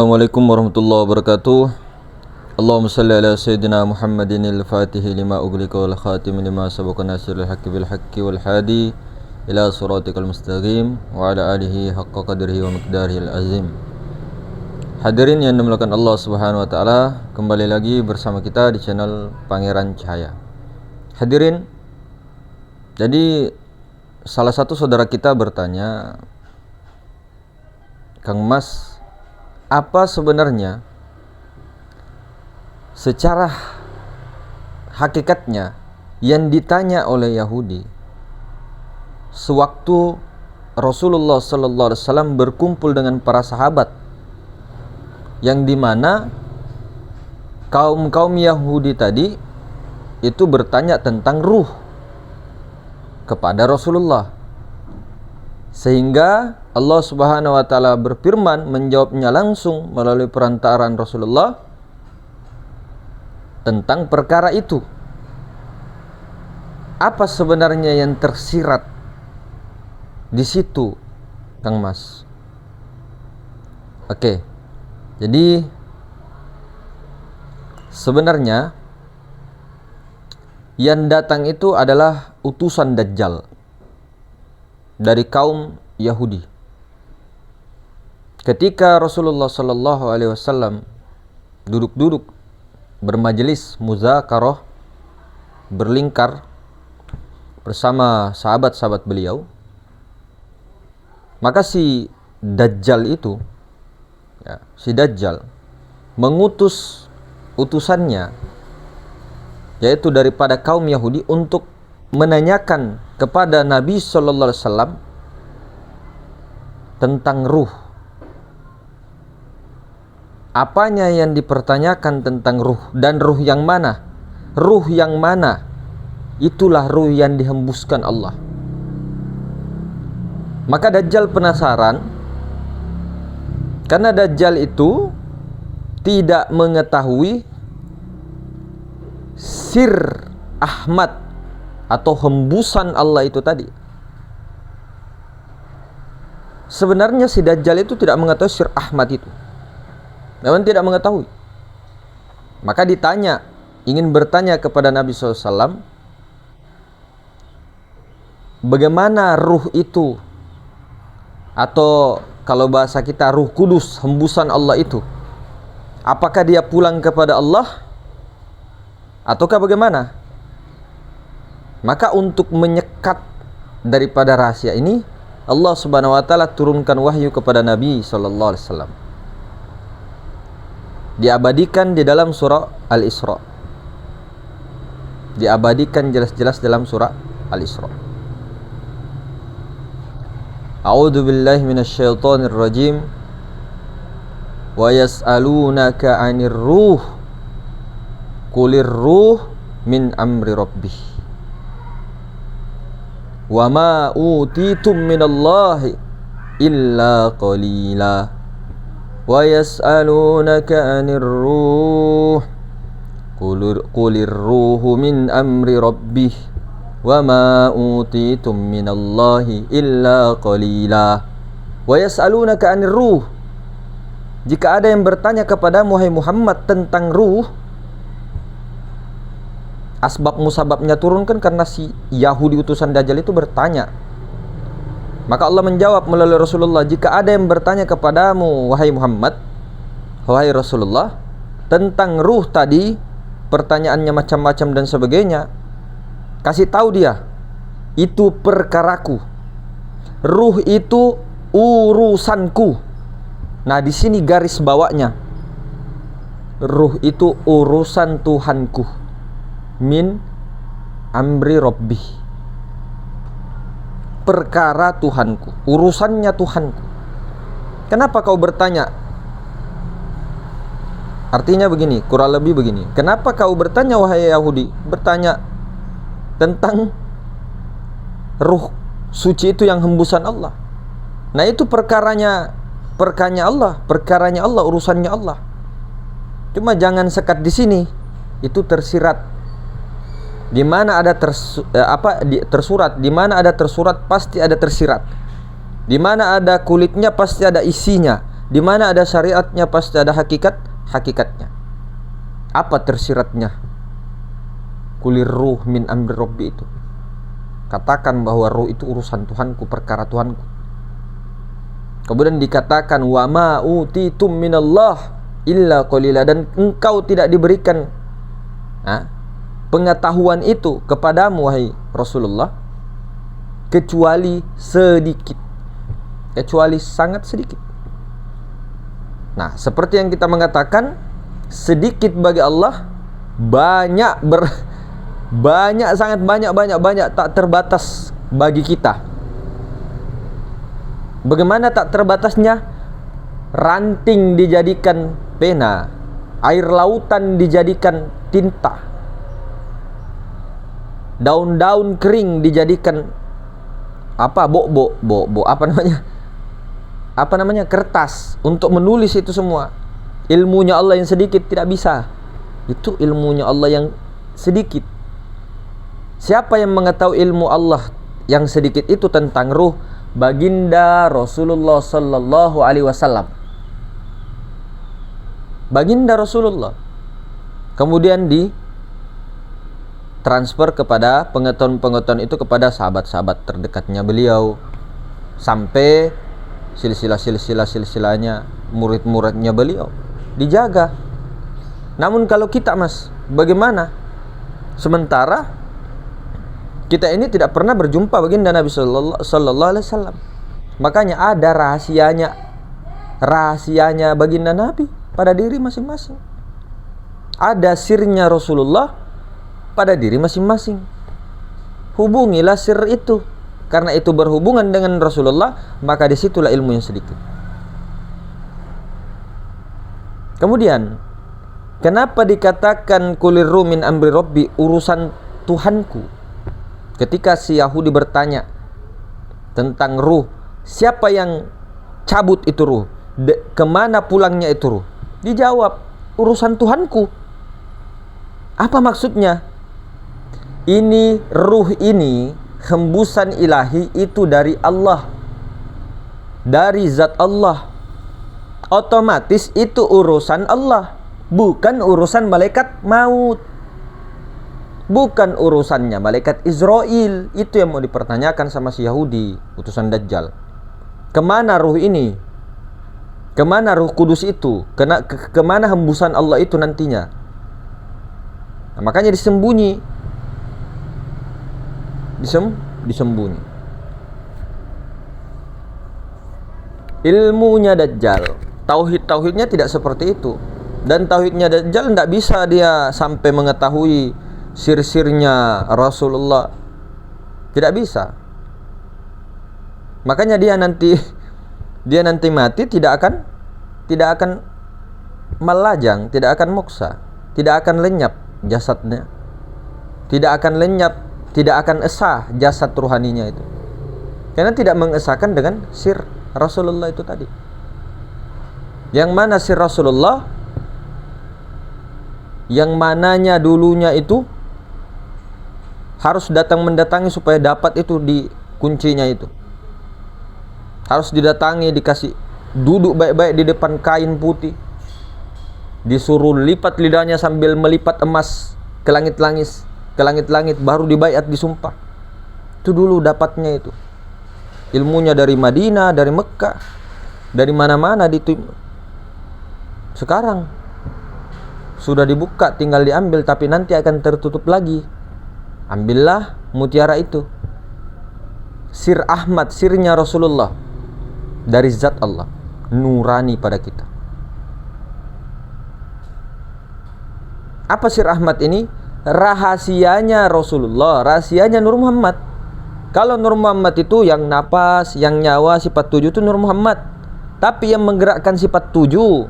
Assalamualaikum warahmatullahi wabarakatuh. Allahumma salli ala sayyidina Muhammadin al-Fatih lima ughliqa wal khatim lima sabaqa nasiril haqqi bil haqqi wal hadi ila siratikal mustaqim wa ala alihi haqqa qadrihi wa miqdarihil azim. Hadirin yang dimuliakan Allah Subhanahu wa taala, kembali lagi bersama kita di channel Pangeran Cahaya. Hadirin, jadi salah satu saudara kita bertanya, Kang Mas, apa sebenarnya secara hakikatnya yang ditanya oleh Yahudi sewaktu Rasulullah sallallahu alaihi wasallam berkumpul dengan para sahabat, yang dimana kaum Yahudi tadi itu bertanya tentang ruh kepada Rasulullah, sehingga Allah Subhanahu wa taala berfirman menjawabnya langsung melalui perantaraan Rasulullah tentang perkara itu. Apa sebenarnya yang tersirat di situ, Kang Mas? Oke. Jadi sebenarnya yang datang itu adalah utusan Dajjal dari kaum Yahudi. Ketika Rasulullah sallallahu alaihi wasallam duduk-duduk bermajelis muzakarah, berlingkar bersama sahabat-sahabat beliau, maka si Dajjal itu, si Dajjal mengutus utusannya, yaitu daripada kaum Yahudi, untuk menanyakan kepada Nabi sallallahu alaihi wasallam tentang ruh. Apanya yang dipertanyakan tentang ruh, dan ruh yang mana? Ruh yang mana? Itulah ruh yang dihembuskan Allah. Maka Dajjal penasaran, karena Dajjal itu tidak mengetahui sir Ahmad atau hembusan Allah itu tadi. Sebenarnya si Dajjal itu tidak mengetahui sir Ahmad itu, memang tidak mengetahui. Maka ditanya, ingin bertanya kepada Nabi SAW, bagaimana ruh itu, atau kalau bahasa kita ruh kudus, hembusan Allah itu, apakah dia pulang kepada Allah ataukah bagaimana? Maka untuk menyekat daripada rahasia ini, Allah Subhanahu wa taala turunkan wahyu kepada Nabi sallallahu alaihi wasallam. Diabadikan di dalam surah Al-Isra. Diabadikan jelas-jelas dalam surah Al-Isra. A'udzu billahi minasyaitonir rajim. Wa yas'alunaka 'anir ruh. Qulir ruh min amri rabbih. Wa ma utitum minallahi illa qalila. Wa yas'alunaka 'anir ruh. Qulir ruhu min amri rabbih. Wa ma utitum minallahi illa qalila. Wa yas'alunaka 'anir ruh. Jika ada yang bertanya kepadamu, wahai Muhammad, tentang ruh, asbab musababnya turunkan karena si Yahudi utusan Dajjal itu bertanya. Maka Allah menjawab melalui Rasulullah, jika ada yang bertanya kepadamu, wahai Muhammad, wahai Rasulullah, tentang ruh tadi, pertanyaannya macam-macam dan sebagainya, kasih tahu dia, itu perkaraku. Ruh itu urusanku. Nah, di sini garis bawahnya, ruh itu urusan Tuhanku. Min amri rabbi, perkara Tuhanku, urusannya Tuhanku. Kenapa kau bertanya? Artinya begini, kurang lebih begini. Kenapa kau bertanya, wahai Yahudi, bertanya tentang ruh suci itu yang hembusan Allah? Nah, itu perkaranya Allah, urusannya Allah. Cuma jangan sekat di sini. Itu tersirat. Di mana ada tersurat, di mana ada tersurat pasti ada tersirat. Di mana ada kulitnya pasti ada isinya. Di mana ada syariatnya pasti ada hakikatnya. Apa tersiratnya? Kulir ruh min amri rabbi itu. Katakan bahwa ruh itu urusan Tuhanku, perkara Tuhanku. Kemudian dikatakan wa ma utitum minallah illa qalila, dan engkau tidak diberikan pengetahuan itu kepadamu wahai Rasulullah kecuali sedikit, kecuali sangat sedikit. Nah, seperti yang kita mengatakan, sedikit bagi Allah, banyak sangat banyak tak terbatas bagi kita. Bagaimana tak terbatasnya? Ranting dijadikan pena, air lautan dijadikan tinta, daun-daun kering dijadikan kertas untuk menulis itu semua. Ilmunya Allah yang sedikit tidak bisa. Itu ilmunya Allah yang sedikit. Siapa yang mengetahui ilmu Allah yang sedikit itu tentang ruh? Baginda Rasulullah sallallahu alaihi wasallam. Baginda Rasulullah. Kemudian transfer kepada pengetahuan itu kepada sahabat-sahabat terdekatnya beliau, sampai silsilah-silsilahnya, murid-muridnya beliau dijaga. Namun kalau kita, Mas, bagaimana? Sementara kita ini tidak pernah berjumpa baginda Nabi sallallahu alaihi wasallam. Makanya ada rahasianya baginda Nabi pada diri masing-masing. Ada sirnya Rasulullah pada diri masing-masing. Hubungilah sir itu. Karena itu berhubungan dengan Rasulullah, maka disitulah ilmu yang sedikit. Kemudian, kenapa dikatakan kuliru min amri rabbi, urusan Tuhanku? Ketika si Yahudi bertanya tentang ruh, siapa yang cabut itu ruh? Kemana pulangnya itu ruh? Dijawab, urusan Tuhanku. Apa maksudnya? Ini ruh ini, hembusan ilahi itu dari Allah, dari zat Allah. Otomatis itu urusan Allah, bukan urusan malaikat maut, bukan urusannya malaikat Israel. Itu yang mau dipertanyakan sama si Yahudi, utusan Dajjal. Kemana ruh ini? Kemana ruh kudus itu? Kemana hembusan Allah itu nantinya? Nah, makanya disembunyi. Ilmunya Dajjal, tauhidnya tidak seperti itu. Dan tauhidnya Dajjal tidak bisa dia sampai mengetahui sir-sirnya Rasulullah. Tidak bisa. Makanya dia nanti mati tidak akan melajang, tidak akan moksa, tidak akan lenyap jasadnya, tidak akan lenyap, tidak akan esah jasad ruhaninya itu, karena tidak mengesahkan dengan sir Rasulullah itu tadi. Yang mana sir Rasulullah? Yang mananya dulunya itu harus mendatangi supaya dapat itu di kuncinya itu. Harus didatangi, dikasih duduk baik-baik di depan kain putih, disuruh lipat lidahnya sambil melipat emas ke langit-langit, baru dibaiat, disumpah. Itu dulu dapatnya itu. Ilmunya dari Madinah, dari Mekah, dari mana-mana sekarang sudah dibuka, tinggal diambil, tapi nanti akan tertutup lagi. Ambillah mutiara itu. Sir Ahmad, sirnya Rasulullah dari zat Allah, nurani pada kita. Apa sir Ahmad ini? Rahasianya Rasulullah, rahasianya Nur Muhammad. Kalau Nur Muhammad itu yang napas, yang nyawa, sifat tujuh itu Nur Muhammad. Tapi yang menggerakkan sifat tujuh,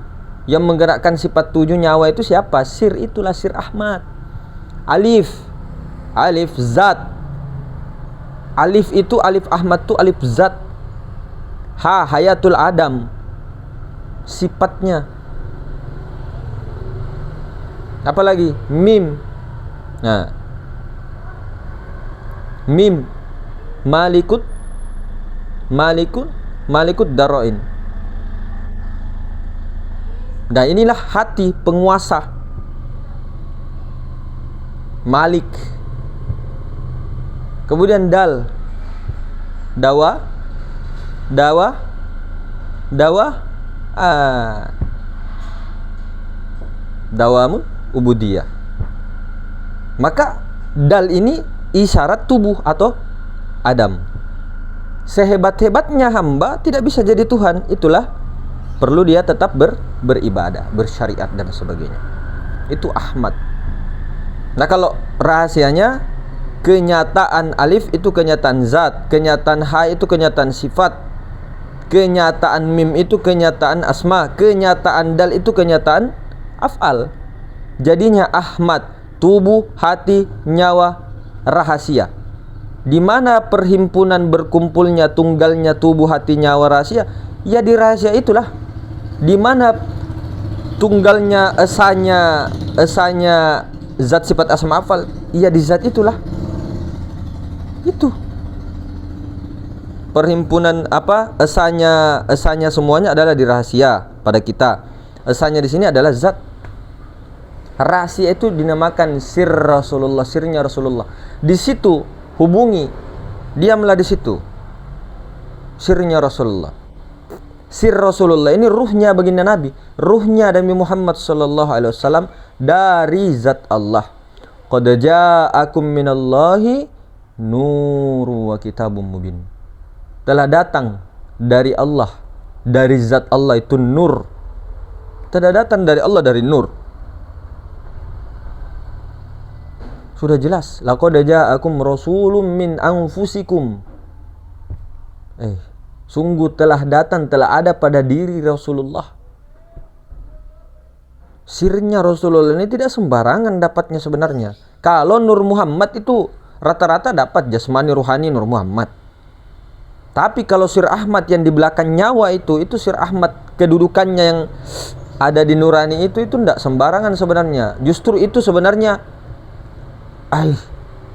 nyawa itu siapa? Sir, itulah sir Ahmad. Alif zat. Alif itu, alif Ahmad itu alif zat. Ha, hayatul Adam, sifatnya. Apalagi mim. Nah, mim malikut darain. Nah, inilah hati penguasa, Malik. Kemudian dal, dawa, dawamun ubudiyah. Maka dal ini isyarat tubuh atau Adam. Sehebat-hebatnya hamba tidak bisa jadi Tuhan. Itulah perlu dia tetap beribadah, bersyariat dan sebagainya. Itu Ahmad. Nah, kalau rahasianya, kenyataan alif itu kenyataan zat, kenyataan ha itu kenyataan sifat, kenyataan mim itu kenyataan asma, kenyataan dal itu kenyataan af'al. Jadinya Ahmad, tubuh, hati, nyawa, rahasia. Di mana perhimpunan berkumpulnya tunggalnya tubuh, hati, nyawa, rahasia? Ya di rahasia itulah. Di mana tunggalnya esanya zat, sifat, asma, af'al? Ya di zat itulah. Itu perhimpunan esanya semuanya adalah di rahasia pada kita. Esanya di sini adalah zat. Rahasia itu dinamakan sir Rasulullah, sirnya Rasulullah. Di situ hubungi, diamlah di situ. Sirnya Rasulullah. Sir Rasulullah ini ruhnya baginda Nabi, ruhnya Nabi Muhammad sallallahu alaihi wasallam dari zat Allah. Qad ja'akum minallahi nuru wa kitabum mubin. Telah datang dari Allah, dari zat Allah itu nur. Telah datang dari Allah dari nur. Sudah jelas. Laqad ja'akum rasulun min anfusikum. Sungguh telah datang, telah ada pada diri Rasulullah. Sirnya Rasulullah ini tidak sembarangan dapatnya sebenarnya. Kalau Nur Muhammad itu rata-rata dapat jasmani ruhani Nur Muhammad. Tapi kalau Sir Ahmad yang di belakang nyawa itu Sir Ahmad kedudukannya yang ada di nurani itu tidak sembarangan sebenarnya. Justru itu sebenarnya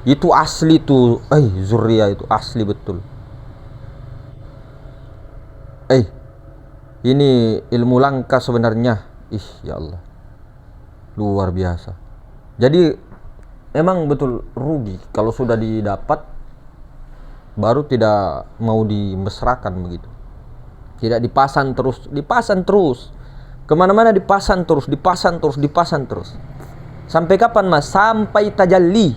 itu asli tuh. Zuriyah itu asli betul. Ini ilmu langka sebenarnya. Ya Allah. Luar biasa. Jadi memang betul rugi kalau sudah didapat baru tidak mau dimesrakan begitu. Tidak dipasang terus. Kemana-mana dipasang terus. Sampai kapan mas? Sampai tajalli.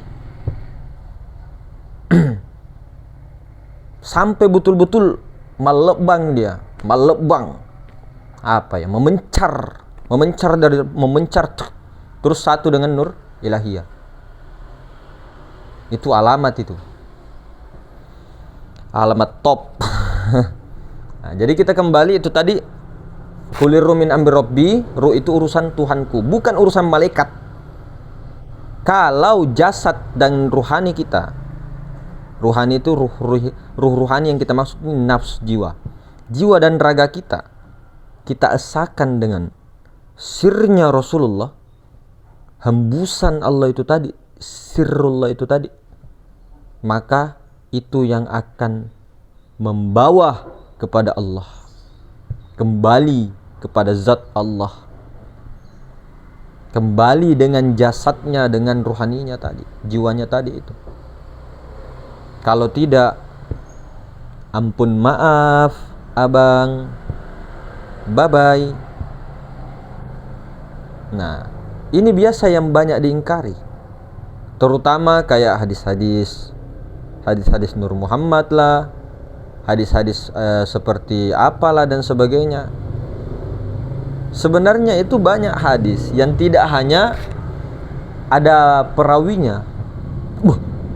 Sampai betul-betul melebang dia. Memencar terus satu dengan nur ilahiyah. Itu alamat itu. Alamat top. Nah, jadi kita kembali itu tadi, kuliru min amri rabbi, ruh itu urusan Tuhanku, bukan urusan malaikat. Kalau jasad dan ruhani kita, ruhani itu ruh ruhani yang kita maksud nafs, jiwa dan raga kita esakan dengan sirnya Rasulullah, hembusan Allah itu tadi, sirrullah itu tadi, maka itu yang akan membawa kepada Allah, kembali kepada zat Allah, kembali dengan jasadnya, dengan ruhaninya tadi, jiwanya tadi itu. Kalau tidak, ampun maaf abang, bye-bye. Nah, ini biasa yang banyak diingkari, terutama kayak hadis-hadis Nur Muhammad lah, hadis-hadis seperti apalah dan sebagainya. Sebenarnya itu banyak hadis yang tidak hanya ada perawinya.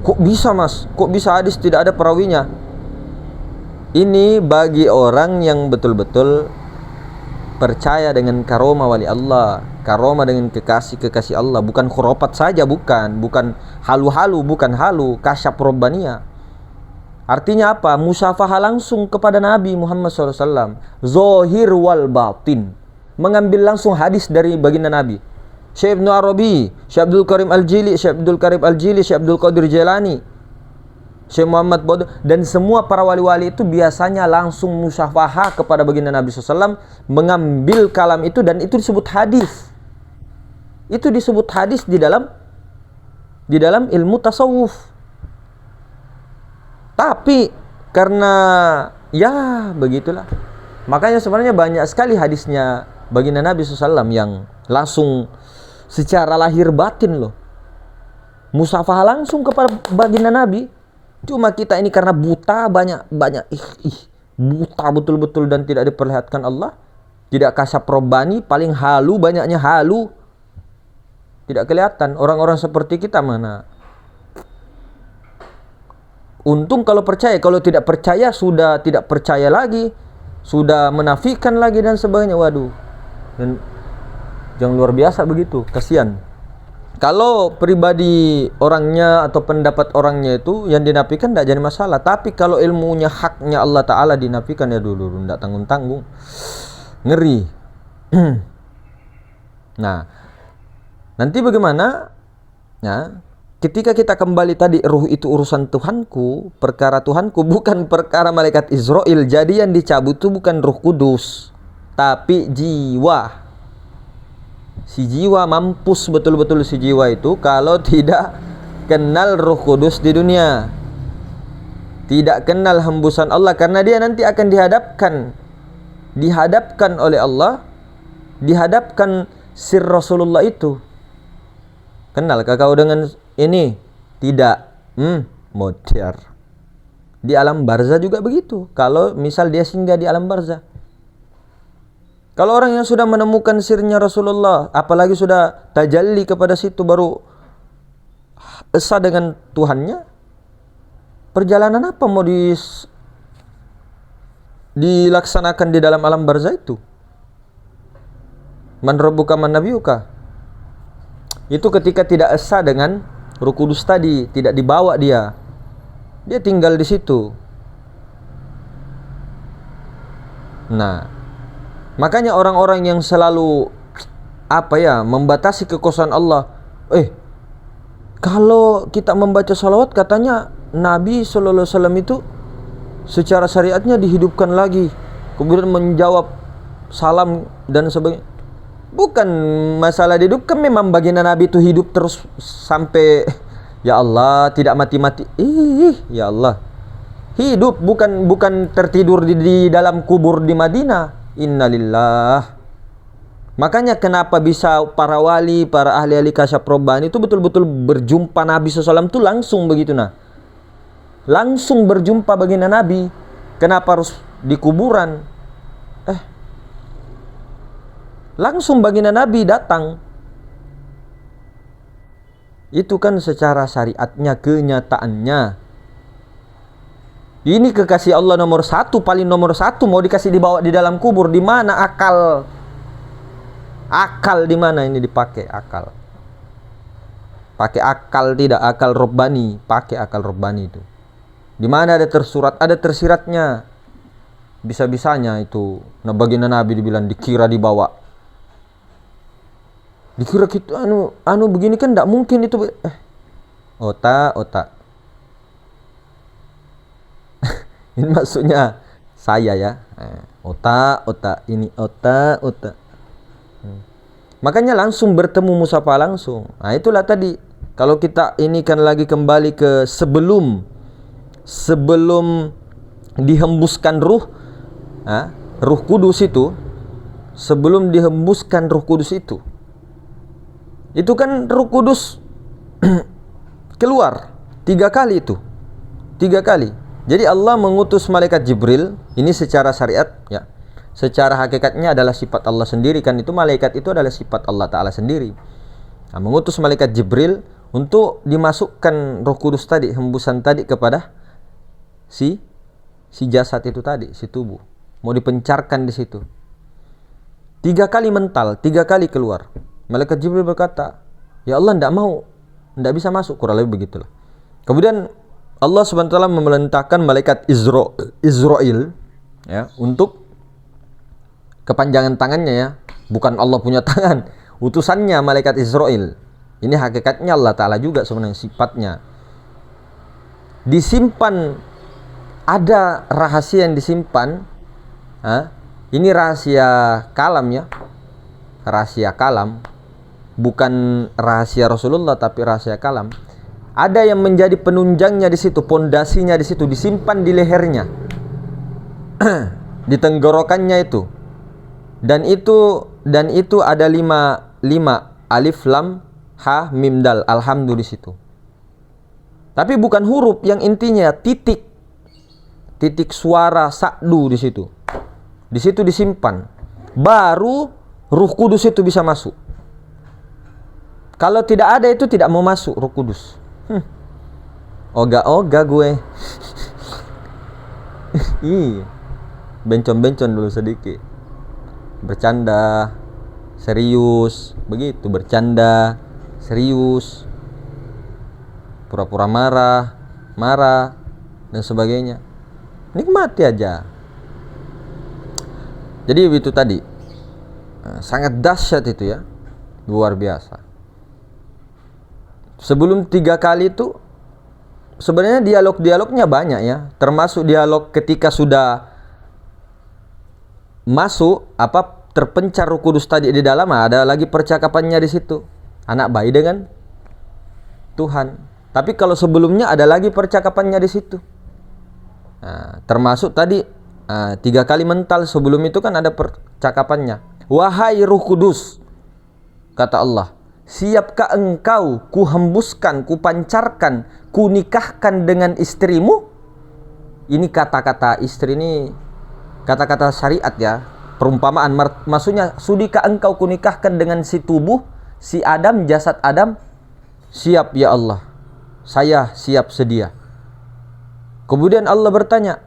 Kok bisa mas? Kok bisa hadis tidak ada perawinya? Ini bagi orang yang betul-betul percaya dengan karomah wali Allah, karomah dengan kekasih Allah, bukan khurafat saja, bukan halu-halu, bukan halu, kasyaf robbaniyah. Artinya apa? Musyafahah langsung kepada Nabi Muhammad SAW, zohir wal batin, mengambil langsung hadis dari baginda Nabi. Syekh Ibnu Arabi, Syekh Abdul Karim Al-Jili, Syekh Abdul Qadir Jailani, Syekh Muhammad Bodo, dan semua para wali-wali itu biasanya langsung musyafahah kepada baginda Nabi SAW, mengambil kalam itu, dan itu disebut hadis. Itu disebut hadis di dalam ilmu tasawuf. Tapi karena ya begitulah, makanya sebenarnya banyak sekali hadisnya baginda Nabi SAW yang langsung secara lahir batin loh, musyafahah langsung kepada baginda Nabi. Cuma kita ini karena buta, banyak buta betul-betul dan tidak diperlihatkan Allah, tidak kasyaf robbani, paling halu, banyaknya halu, tidak kelihatan. Orang-orang seperti kita mana? Untung kalau percaya, kalau tidak percaya sudah tidak percaya lagi, sudah menafikan lagi dan sebagainya. Waduh, dan yang luar biasa begitu, kasihan. Kalau pribadi orangnya atau pendapat orangnya itu yang dinafikan tidak jadi masalah. Tapi kalau ilmunya, haknya Allah Ta'ala dinafikan, ya dulu tidak tanggung-tanggung, ngeri. Nah, nanti bagaimana? Nah, ketika kita kembali tadi, ruh itu urusan Tuhanku, perkara Tuhanku, bukan perkara malaikat Israel. Jadi yang dicabut itu bukan Ruh Kudus, tapi jiwa. Si jiwa mampus betul-betul, si jiwa itu kalau tidak kenal Ruh Kudus di dunia, tidak kenal hembusan Allah, karena dia nanti akan dihadapkan oleh Allah, dihadapkan sir Rasulullah itu. Kenalkah kau dengan ini? Tidak. Modar. Di alam barzah juga begitu. Kalau misal dia singgah di alam barzah, kalau orang yang sudah menemukan sirnya Rasulullah, apalagi sudah tajalli kepada situ, baru esa dengan Tuhannya, perjalanan apa mau dilaksanakan di dalam alam barzah itu? Man rabbuka man nabiyuka. Itu ketika tidak esa dengan Ruh Kudus tadi, tidak dibawa dia tinggal di situ. Nah, makanya orang-orang yang selalu membatasi kekuasaan Allah. Kalau kita membaca salawat, katanya Nabi Sallallahu Alaihi Wasallam itu secara syariatnya dihidupkan lagi, kemudian menjawab salam dan sebagainya. Bukan masalah dihidupkan, memang baginda Nabi itu hidup terus sampai ya Allah, tidak mati-mati. Ya Allah, hidup, bukan tertidur di dalam kubur di Madinah. Innalillah. Makanya kenapa bisa para wali, para ahli-ahli kasyaf robbani itu betul-betul berjumpa Nabi SAW itu langsung begitu, nah. Langsung berjumpa baginda Nabi. Kenapa harus di kuburan? Langsung baginda Nabi datang. Itu kan secara syariatnya, kenyataannya. Ini kekasih Allah nomor satu, paling nomor satu, mau dikasih dibawa di dalam kubur. Di mana akal? Akal di mana ini dipakai akal? Pakai akal tidak, akal robbani, pakai akal robbani itu. Di mana ada tersurat, ada tersiratnya. Bisa-bisanya itu, nah baginda Nabi dibilang dikira dibawa. Dikira gitu, anu begini kan tidak mungkin itu. Otak. Ini maksudnya saya ya. Otak. Ini otak. Makanya langsung bertemu musyafah langsung. Nah itulah tadi. Kalau kita ini kan lagi kembali ke sebelum dihembuskan ruh kudus itu. Sebelum dihembuskan ruh kudus itu kan Ruh Kudus keluar 3 kali itu. 3 kali. Jadi Allah mengutus malaikat Jibril, ini secara syariat ya. Secara hakikatnya adalah sifat Allah sendiri kan, itu malaikat itu adalah sifat Allah Ta'ala sendiri. Nah, mengutus malaikat Jibril untuk dimasukkan Roh Kudus tadi, hembusan tadi kepada si jasad itu tadi, si tubuh. Mau dipencarkan di situ. 3 kali mental, 3 kali keluar. Malaikat Jibril berkata, "Ya Allah, tidak bisa masuk." Kurang lebih begitulah. Kemudian Allah SWT memerintahkan malaikat Israel ya, untuk kepanjangan tangannya ya. Bukan Allah punya tangan, utusannya malaikat Israel. Ini hakikatnya Allah Ta'ala juga sebenarnya sifatnya. disimpan, ada rahasia yang disimpan. Ini rahasia kalam ya, rahasia kalam, bukan rahasia Rasulullah tapi rahasia kalam. Ada yang menjadi penunjangnya di situ, pondasinya di situ, disimpan di lehernya, di tenggorokannya itu. Dan itu ada lima alif lam ha mim dal, alhamdu di situ. Tapi bukan huruf, yang intinya titik suara sa'du di situ. Di situ disimpan. Baru Ruh Kudus itu bisa masuk. Kalau tidak ada itu tidak mau masuk Ruh Kudus. Oga-oga gue. Bencon-bencon dulu sedikit. Bercanda, serius, begitu, bercanda, serius. Pura-pura marah, dan sebagainya. Nikmati aja. Jadi itu tadi, sangat dahsyat itu ya, luar biasa. Sebelum 3 kali itu sebenarnya dialognya banyak ya, termasuk dialog ketika sudah masuk terpencar Ruh Kudus tadi di dalam, ada lagi percakapannya di situ, anak bayi dengan Tuhan. Tapi kalau sebelumnya ada lagi percakapannya di situ. Termasuk tadi 3 kali mental sebelum itu kan ada percakapannya. Wahai Ruh Kudus, kata Allah, siapkah engkau ku hembuskan, ku pancarkan, ku nikahkan dengan istrimu? Ini kata-kata istri ini kata-kata syariat ya, perumpamaan. Maksudnya, sudikah engkau ku nikahkan dengan si tubuh, si Adam, jasad Adam? Siap ya Allah, saya siap sedia. Kemudian Allah bertanya,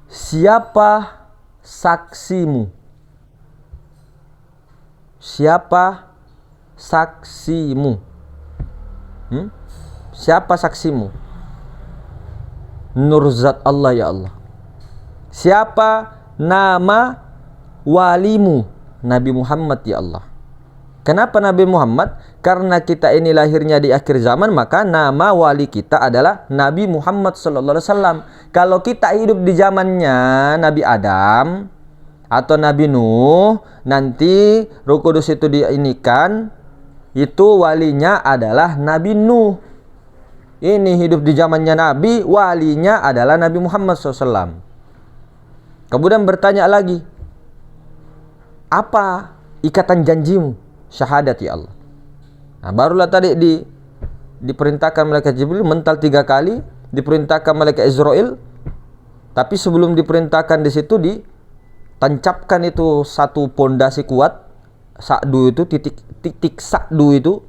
siapa saksimu? Siapa saksimu? Siapa saksimu? Nur zat Allah ya Allah. Siapa nama walimu? Nabi Muhammad ya Allah. Kenapa Nabi Muhammad? Karena kita ini lahirnya di akhir zaman, maka nama wali kita adalah Nabi Muhammad sallallahu alaihi wasallam. Kalau kita hidup di zamannya Nabi Adam atau Nabi Nuh, nanti Ruh Kudus itu diinikan, itu walinya adalah Nabi Nuh. Ini hidup di zamannya Nabi, walinya adalah Nabi Muhammad SAW. Kemudian bertanya lagi, apa ikatan janjimu? Syahadat ya Allah. Nah, barulah tadi diperintahkan malaikat Jibril mental 3 kali, diperintahkan malaikat Israel. Tapi sebelum diperintahkan di situ ditancapkan itu satu pondasi kuat, sa'du itu, titik sa'du itu.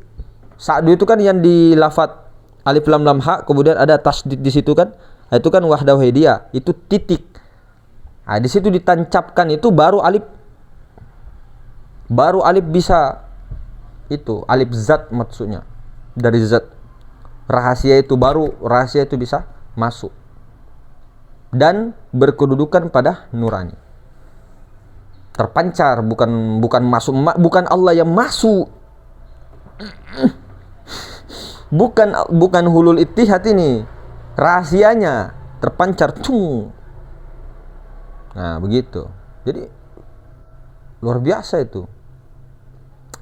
Sa'du itu kan yang di lafaz alif lam lam ha, kemudian ada tasdid di situ kan. Itu kan wahdahu hidayah, itu titik. Nah, di situ ditancapkan itu baru alif bisa itu alif zat, maksudnya dari zat rahasia itu, baru rahasia itu bisa masuk dan berkedudukan pada nurani, terpancar, bukan masuk, bukan Allah yang masuk, bukan hulul ittihad, ini rahasianya terpancar tuh. Nah begitu, jadi luar biasa itu.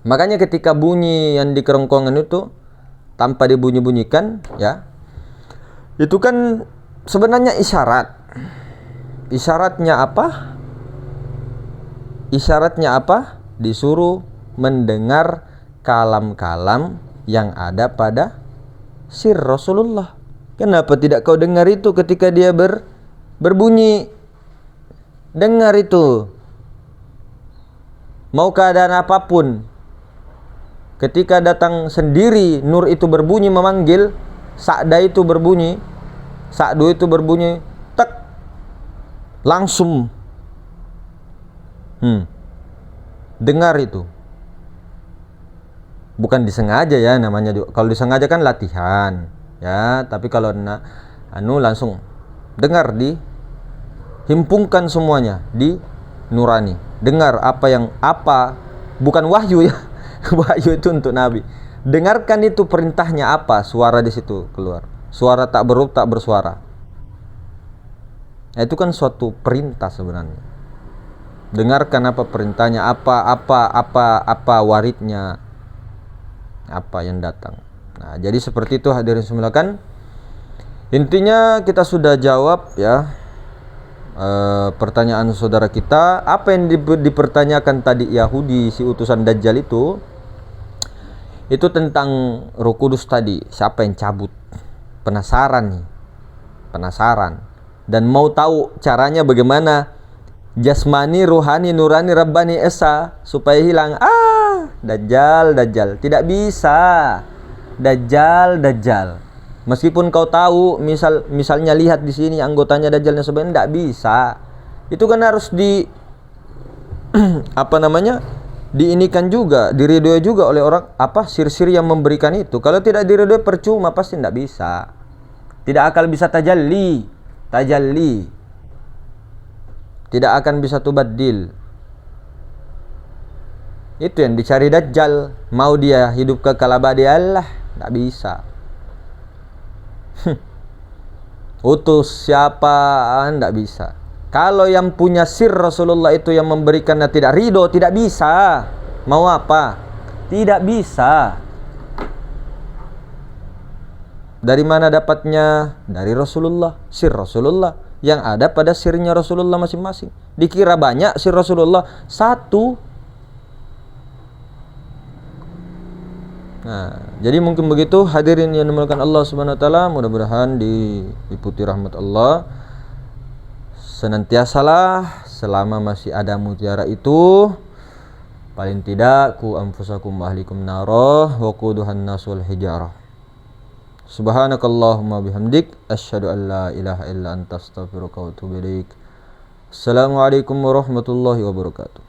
Makanya ketika bunyi yang di kerongkongan itu tanpa dibunyi-bunyikan ya, itu kan sebenarnya isyarat. Isyaratnya apa? Isyaratnya apa? Disuruh mendengar kalam-kalam yang ada pada sir Rasulullah. Kenapa tidak kau dengar itu ketika dia berbunyi? Dengar itu. Mau keadaan apapun, ketika datang sendiri nur itu berbunyi memanggil, sa'da itu berbunyi, sa'du itu berbunyi, tek, langsung dengar itu. Bukan disengaja ya namanya. Kalau disengaja kan latihan ya, tapi kalau langsung dengar, dihimpungkan semuanya di nurani. Dengar apa, bukan wahyu ya. Wahyu itu untuk Nabi. Dengarkan itu perintahnya apa, suara di situ keluar. Suara tak berhuruf, tak bersuara. Nah, itu kan suatu perintah sebenarnya. Dengarkan apa perintahnya, apa waridnya, apa yang datang. Nah, jadi seperti itu hadirin semulakan. Intinya kita sudah jawab ya pertanyaan saudara kita. Apa yang dipertanyakan tadi Yahudi si utusan Dajjal itu tentang Roh Kudus tadi. Siapa yang cabut? Penasaran nih. Penasaran. Dan mau tahu caranya bagaimana jasmani, ruhani, nurani, rabbani, esa supaya hilang. Dajjal. Tidak bisa. Dajjal. Meskipun kau tahu, misalnya lihat di sini anggotanya Dajjalnya sebenarnya tidak bisa. Itu kan harus diinikan juga, diridhoi juga oleh orang sir-sir yang memberikan itu. Kalau tidak diridhoi percuma, pasti tidak bisa. Tidak akan bisa tajalli. Tidak akan bisa tubaddil. Itu yang dicari Dajjal. Mau dia hidup kekal abadi, Allah, tidak bisa. Utus siapa, tidak bisa. Kalau yang punya sir Rasulullah itu yang memberikannya tidak ridho, tidak bisa. Mau apa? Tidak bisa. Dari mana dapatnya? Dari Rasulullah. Sir Rasulullah yang ada pada sirnya Rasulullah masing-masing. Dikira banyak sir Rasulullah, satu. Nah, jadi mungkin begitu hadirin yang dimuliakan Allah Subhanahu wa taala, mudah-mudahan diliputi rahmat Allah. Senantiasalah selama masih ada mutiara itu, paling tidak ku anfusakum wa ahlikum narah wa quduhan nasul hijarah. Subhanakallahumma bihamdik asyhadu an la ilaha illa anta astaghfiruka wa atubu ilaik. Assalamualaikum warahmatullahi wabarakatuh.